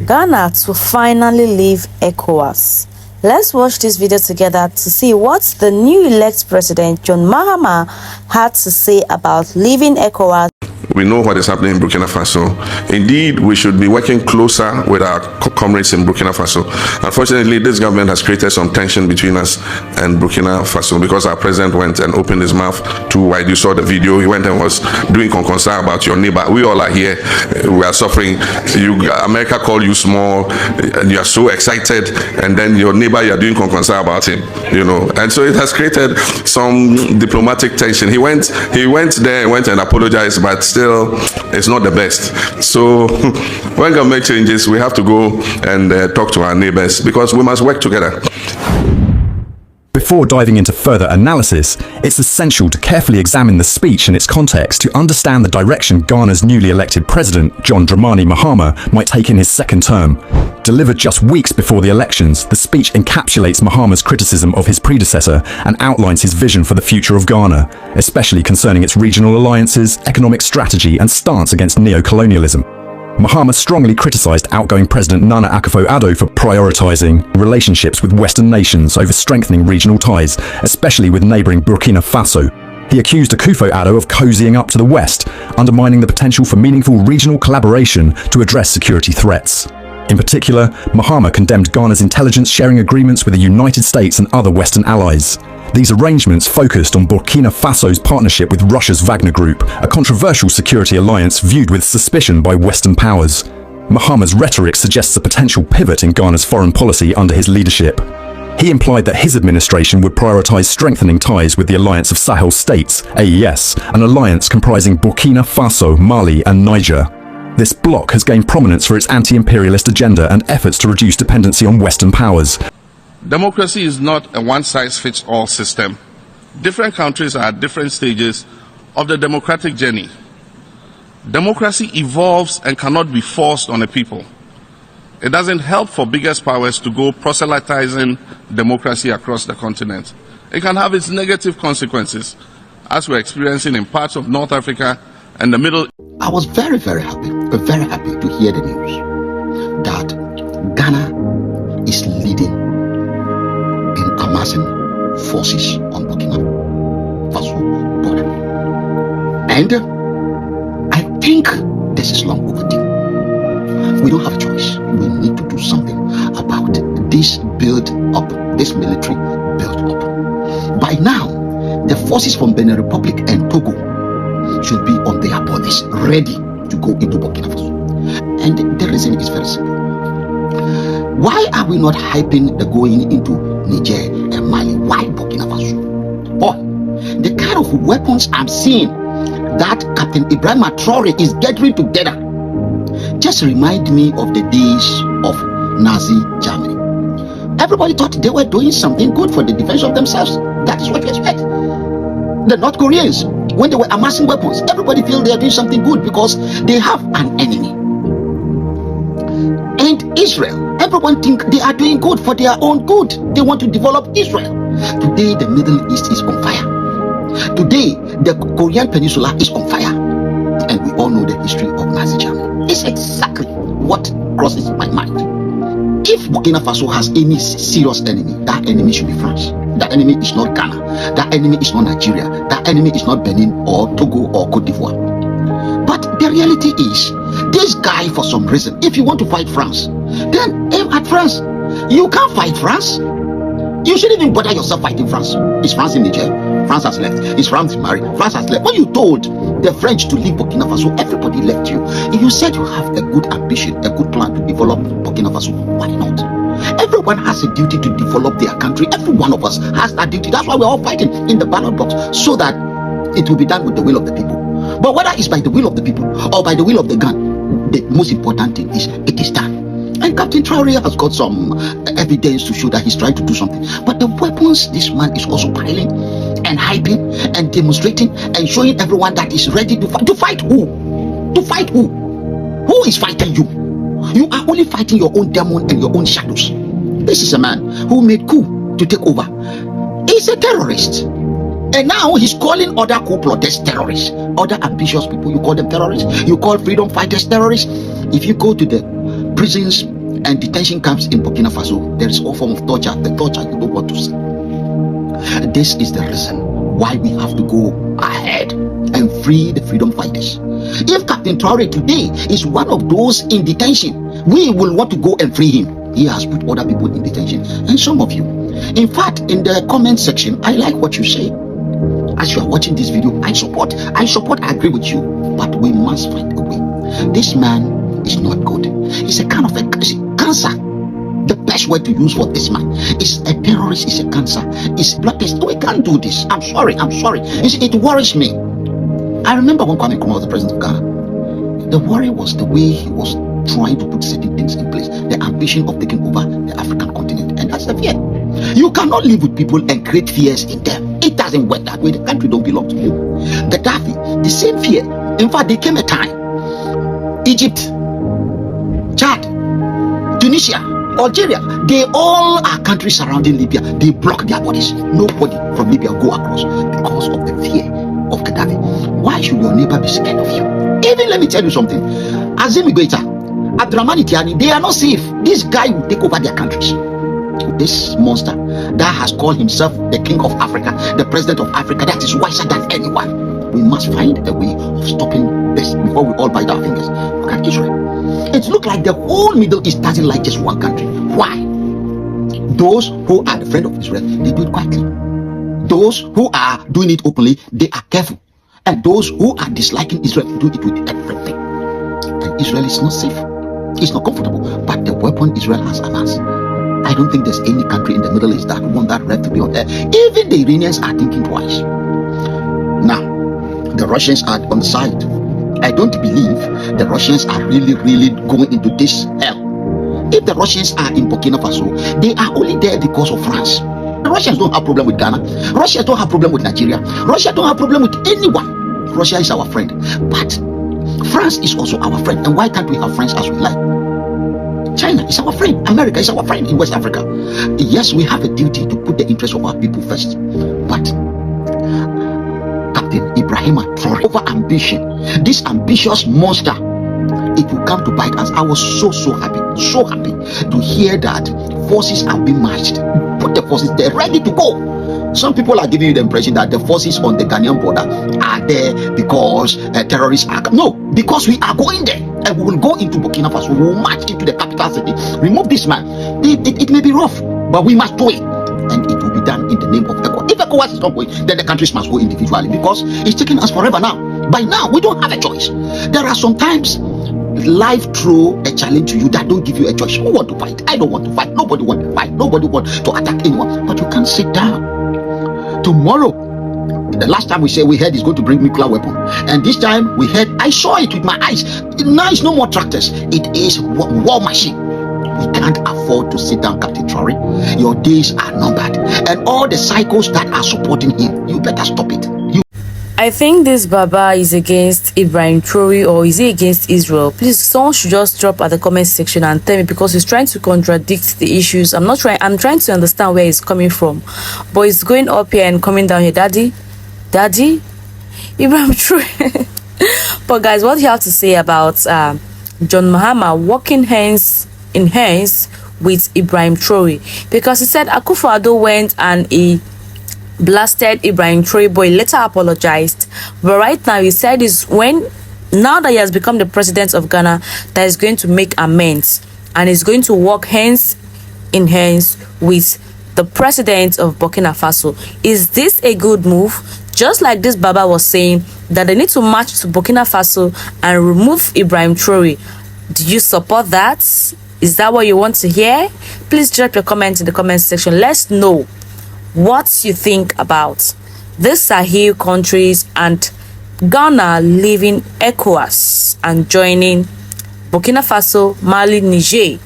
Ghana to finally leave Ecowas. Let's watch this video together to see what the new elect president John Mahama had to say about leaving Ecowas. We know what is happening in Burkina Faso. Indeed, we should be working closer with our comrades in Burkina Faso. Unfortunately, this government has created some tension between us and Burkina Faso because our president went and opened his mouth too wide. You saw the video. He went and was doing concern about your neighbor. We all are here. We are suffering. America called you small, and you are so excited, and then your neighbor, you are doing concern about him. And so it has created some diplomatic tension. He went there, went and apologized, but still it's not the best. So when government changes, we have to go and talk to our neighbors because we must work together. Before diving into further analysis, it's essential to carefully examine the speech and its context to understand the direction Ghana's newly elected president, John Dramani Mahama, might take in his second term. Delivered just weeks before the elections, the speech encapsulates Mahama's criticism of his predecessor and outlines his vision for the future of Ghana, especially concerning its regional alliances, economic strategy, and stance against neo-colonialism. Mahama strongly criticized outgoing President Nana Akufo-Addo for prioritizing relationships with Western nations over strengthening regional ties, especially with neighboring Burkina Faso. He accused Akufo-Addo of cozying up to the West, undermining the potential for meaningful regional collaboration to address security threats. In particular, Mahama condemned Ghana's intelligence sharing agreements with the United States and other Western allies. These arrangements focused on Burkina Faso's partnership with Russia's Wagner Group, a controversial security alliance viewed with suspicion by Western powers. Mahama's rhetoric suggests a potential pivot in Ghana's foreign policy under his leadership. He implied that his administration would prioritize strengthening ties with the Alliance of Sahel States, AES, an alliance comprising Burkina Faso, Mali, and Niger. This bloc has gained prominence for its anti-imperialist agenda and efforts to reduce dependency on Western powers. Democracy is not a one-size-fits-all system. Different countries are at different stages of the democratic journey. Democracy evolves and cannot be forced on a people. It doesn't help for biggest powers to go proselytizing democracy across the continent. It can have its negative consequences, as we're experiencing in parts of North Africa and the Middle East. I was very happy to hear the news that Ghana is leading in amassing forces on Burkina Faso border. And I think this is long overdue. We don't have a choice. We need to do something about this build-up, this military build-up. By now, the forces from Benin Republic and Togo should be on their borders, ready to go into Burkina Faso. And the reason is very simple. Why are we not hyping the going into Niger and Mali? Why Burkina Faso? Or the kind of weapons I'm seeing that Captain Ibrahim Traore is gathering together just remind me of the days of Nazi Germany. Everybody thought they were doing something good for the defense of themselves. That is what you expect. The North Koreans, when they were amassing weapons, everybody feel they are doing something good because they have an enemy. And Israel, everyone think they are doing good for their own good. They want to develop Israel. Today, the Middle East is on fire. Today, the Korean Peninsula is on fire. And we all know the history of Nazi Germany. It's exactly what crosses my mind. If Burkina Faso has any serious enemy, that enemy should be France. That enemy is not Ghana. That enemy is not Nigeria. That enemy is not Benin or Togo or Cote d'Ivoire. But the reality is, this guy, for some reason, if you want to fight France, then aim at France. You can't fight France. You shouldn't even bother yourself fighting France. Is France in Niger? France has left. Is France in Mali? France has left. When you told the French to leave Burkina Faso, everybody left you. If you said you have a good ambition, a good plan to develop Burkina Faso, why not? Everyone has a duty to develop their country. Every one of us has that duty. That's why we're all fighting in the ballot box, so that it will be done with the will of the people. But whether it's by the will of the people or by the will of the gun, the most important thing is it is done. And Captain Traore has got some evidence to show that he's trying to do something. But the weapons this man is also piling and hyping and demonstrating and showing everyone that he's ready to fight. To fight who? To fight who? Who is fighting you? You are only fighting your own demon and your own shadows. This is a man who made coup to take over. He's a terrorist. And now he's calling other co-plotters terrorists. Other ambitious people, you call them terrorists. You call freedom fighters terrorists. If you go to the prisons and detention camps in Burkina Faso, there is all form of torture, the torture you don't want to see. This is the reason why we have to go ahead and free the freedom fighters. If Captain Traore today is one of those in detention, we will want to go and free him. He has put other people in detention, and some of you. In fact, in the comment section, I like what you say. As you are watching this video, I support, I agree with you, but we must find a way. This man is not good. He's a kind of a cancer. The best word to use for this man is a terrorist, is a cancer, is blood test. We can't do this. I'm sorry. You see, it worries me. I remember when Kwame Nkrumah was the president of Ghana. The worry was the way he was trying to put certain things in place, the ambition of taking over the African continent, and that's the fear. You cannot live with people and create fears in them. It doesn't work that way. The country don't belong to you. Gaddafi, the same fear. In fact, there came a time Egypt, Chad, Tunisia, Algeria, they all are countries surrounding Libya. They block their borders. Nobody from Libya go across because of the fear of Gaddafi. Why should your neighbor be scared of you? Even let me tell you something. Azimi Goita, Abdurrahman Tiani, they are not safe. This guy will take over their countries. This monster that has called himself the king of Africa, the president of Africa, that is wiser than anyone. We must find a way of stopping this before we all bite our fingers. Look at Israel. It looks like the whole Middle East doesn't like just one country. Why? Those who are the friend of Israel, they do it quietly. Those who are doing it openly, they are careful. And those who are disliking Israel do it with everything. And Israel is not safe. It's not comfortable. But the weapon Israel has amassed, I don't think there's any country in the Middle East that want that red to be on there. Even the Iranians are thinking twice. Now, the Russians are on the side. I don't believe the Russians are really going into this hell. If the Russians are in Burkina Faso, they are only there because of France. The Russians don't have problem with Ghana. Russia don't have problem with Nigeria. Russia don't have problem with anyone. Russia is our friend. But France is also our friend. And why can't we have friends as we like? China is our friend. America is our friend in West Africa. Yes, we have a duty to put the interests of our people first. But Captain Ibrahim Traore, over ambition, this ambitious monster, it will come to bite us. I was so happy to hear that forces are being marched. Put the forces there, ready to go. Some people are giving you the impression that the forces on the Ghanaian border are there because terrorists are. No, because we are going there. And we will go into Burkina Faso. We will march into the capital city. Remove this man. It may be rough, but we must do it. And it will be done in the name of Ecowas. If Ecowas is not going, then the countries must go individually, because it's taking us forever now. By now, we don't have a choice. There are sometimes life throw a challenge to you that don't give you a choice. Who want to fight? I don't want to fight. Nobody want to fight. Nobody want to attack anyone. But you can't sit down. Tomorrow, the last time we heard is going to bring nuclear weapon, and this time we heard, I saw it with my eyes. Now it's no more tractors. It is war machine. We can't afford to sit down, Captain Traore. Your days are numbered, and all the cycles that are supporting him, you better stop it. I think this Baba is against Ibrahim Traore, or is he against Israel? Please, someone should just drop at the comment section and tell me, because he's trying to contradict the issues. I'm trying to understand where he's coming from, but he's going up here and coming down here. Daddy, Ibrahim Traore. But guys, what do you have to say about John Mahama walking hands in hands with Ibrahim Traore? Because he said Akufo-Addo went and he blasted Ibrahim Traore, but he later apologized. But right now he said now that he has become the president of Ghana, that he's going to make amends and he's going to walk hands in hands with the president of Burkina Faso. Is this a good move? Just like this Baba was saying that they need to march to Burkina Faso and remove Ibrahim Traore. Do you support that? Is that what you want to hear? Please drop your comments in the comment section. Let's know what you think about this Sahel countries and Ghana leaving ECOWAS and joining Burkina Faso, Mali, Niger.